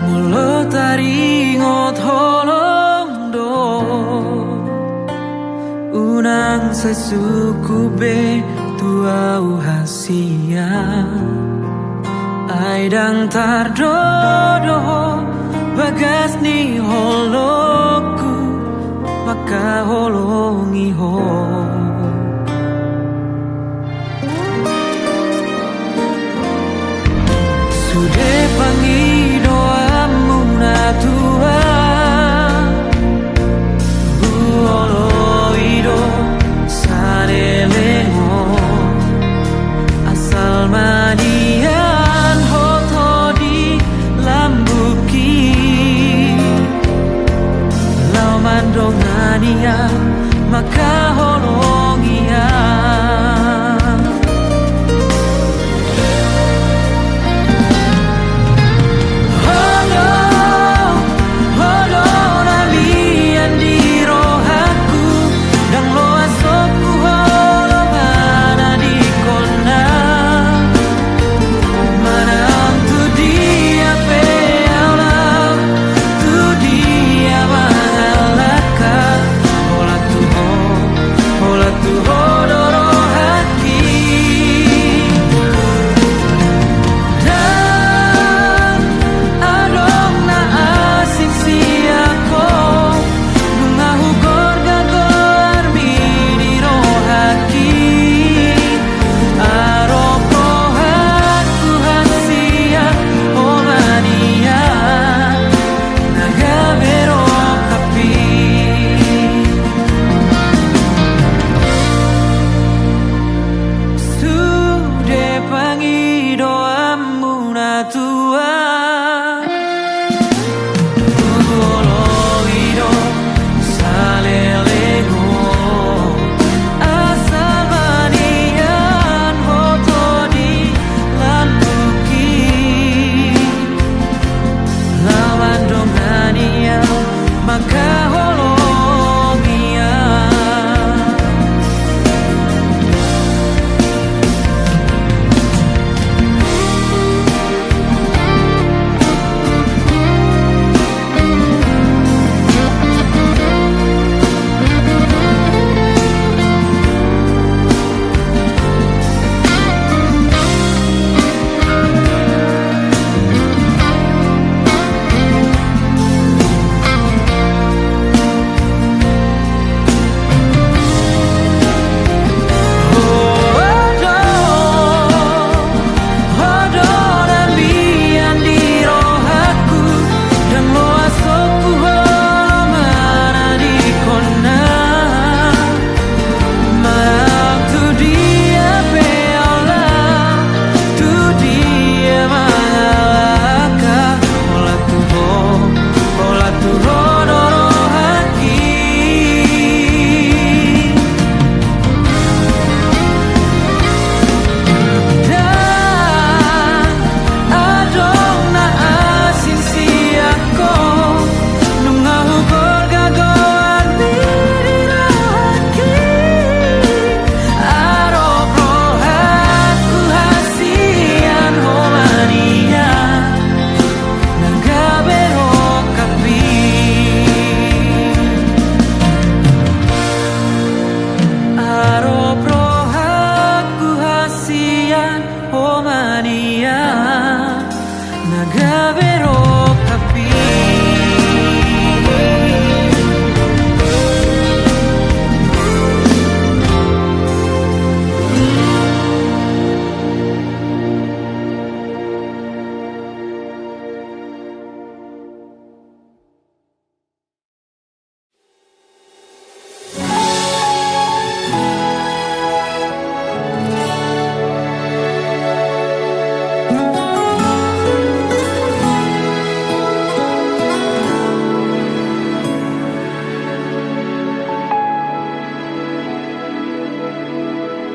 Mulo taringot holong do unang sa sukube tuau hasia ay dang tardodo bagas ni holoku maka holongi ho sude pangi doamu na tua buoloido sarelemo asal manian hoto di lambuki lau mandongania maka holongia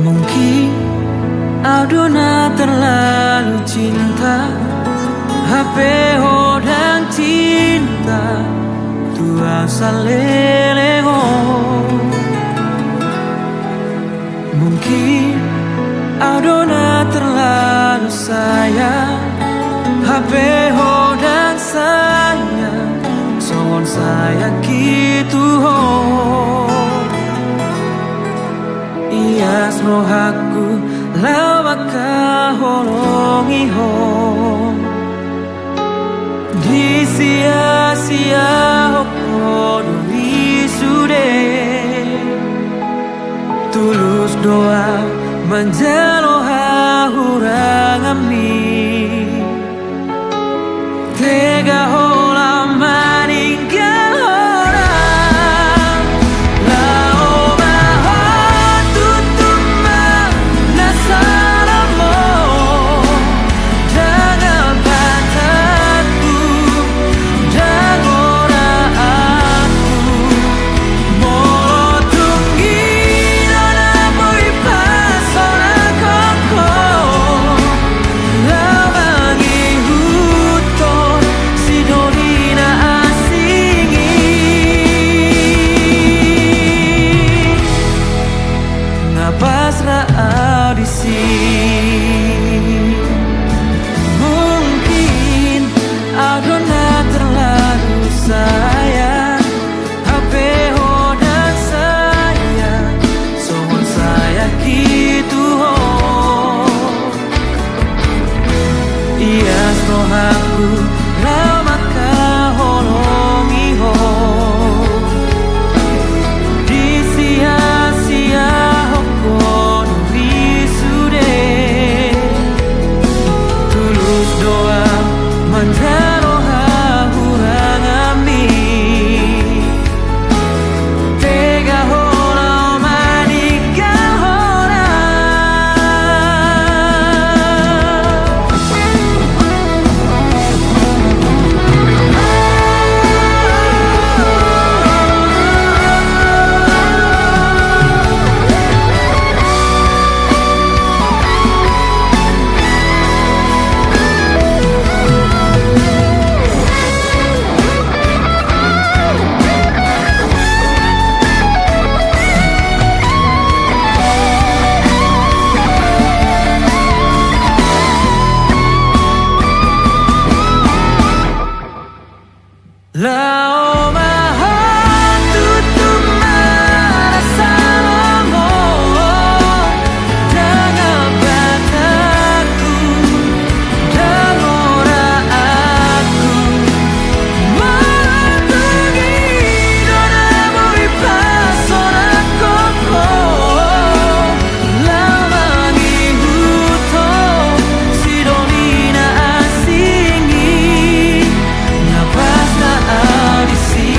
Mungkin Aldona terlalu cinta HP hodang cinta Tuhan salelego. Mungkin Adona terlalu sayang HP hodang sayang Songon sayang gitu ho. Ias no haku lawaka holongi ho. Di sia-sia hoko duri sude. Tulus doa menjalo hahurang ami. Tega hola maninggal orang. Lao maho tutuma nasaramo. Jangan patahku dan oraanku. Molo tunggi dona boy pasona koko. Lawangi huton sidorina asingi. Ngapasra audisi. Mungkin Adona terlalu sayang HP hodang sayang Songon saya gitu ho. Ias no haku lamaka holongi ho. Di sia-sia hoko duri sude. Tulus doa menjaro hahurang ami. Tega hola maninggal Lao maho tutuma nasaramo. Jangan patahku dan oraanku. Molo tunggi dona boy pasona koko. Lawangi huton sidorina asingi. Ngapasna audisi.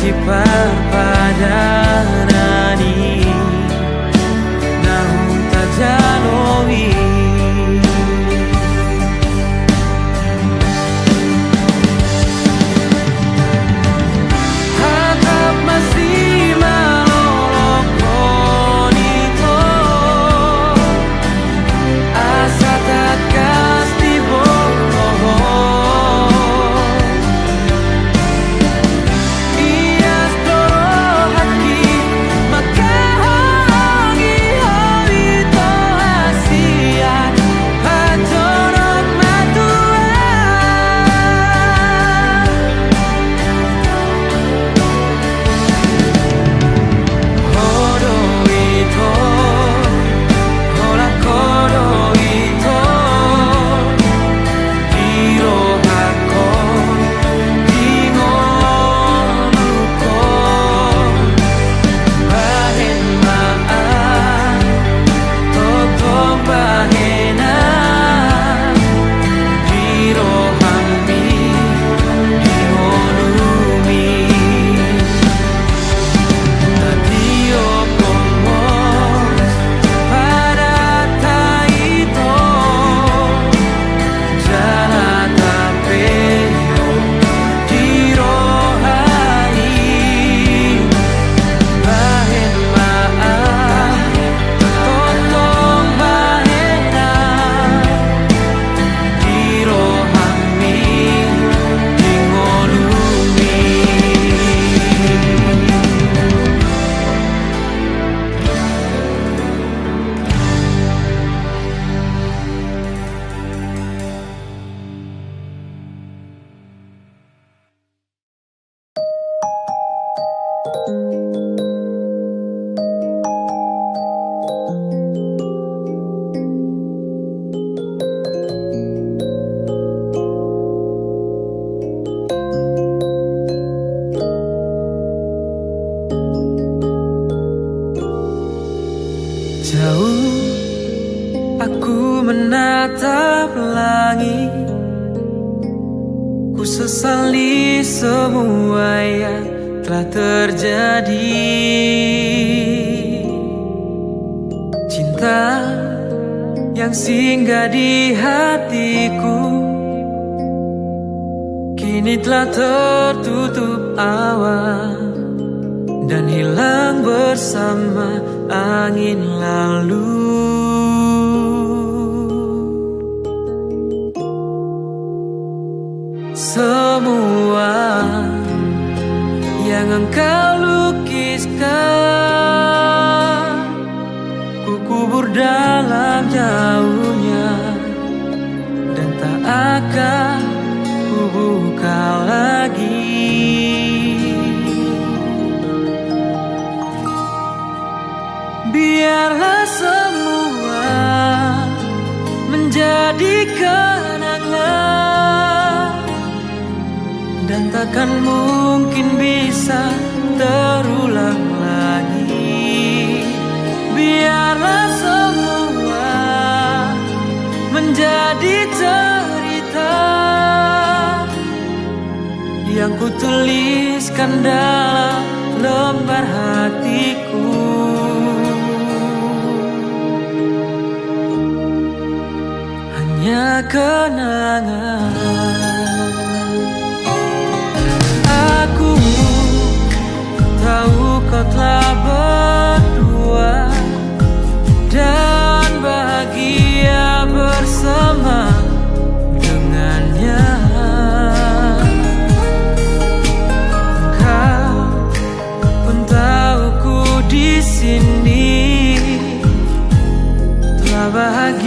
janji perpadanani namun tak jalui. Hatap masih melolokon itu asa tak kasti bohong. Ia storo hati maka hongi hoi to asiat pacorot matua. Hodo itu hola kodo itu diro hako dingoluko bahen maan toto bahena diro hammi dingolumi tadio pomos pada taito jala tapeyo dirohani bahen maan totong bahena dirohami dingolumi. Jauh aku menatap langit, ku sesali semua yang telah terjadi. Cinta yang singgah di hatiku kini telah tertutup awan dan hilang bersama angin lalu. Semua yang engkau lukiskan ku kubur dalam jauhnya dan tak akan ku buka lagi. Biarlah semua menjadi kenangan dan takkan mungkin bisa terulang lagi. Biarlah semua menjadi cerita yang kutuliskan dalam lembar hatiku. Hanya kenangan. Aku tahu kau telah berdua dan bahagia bersama dengannya. Kau pun tahu ku di sini telah bahagia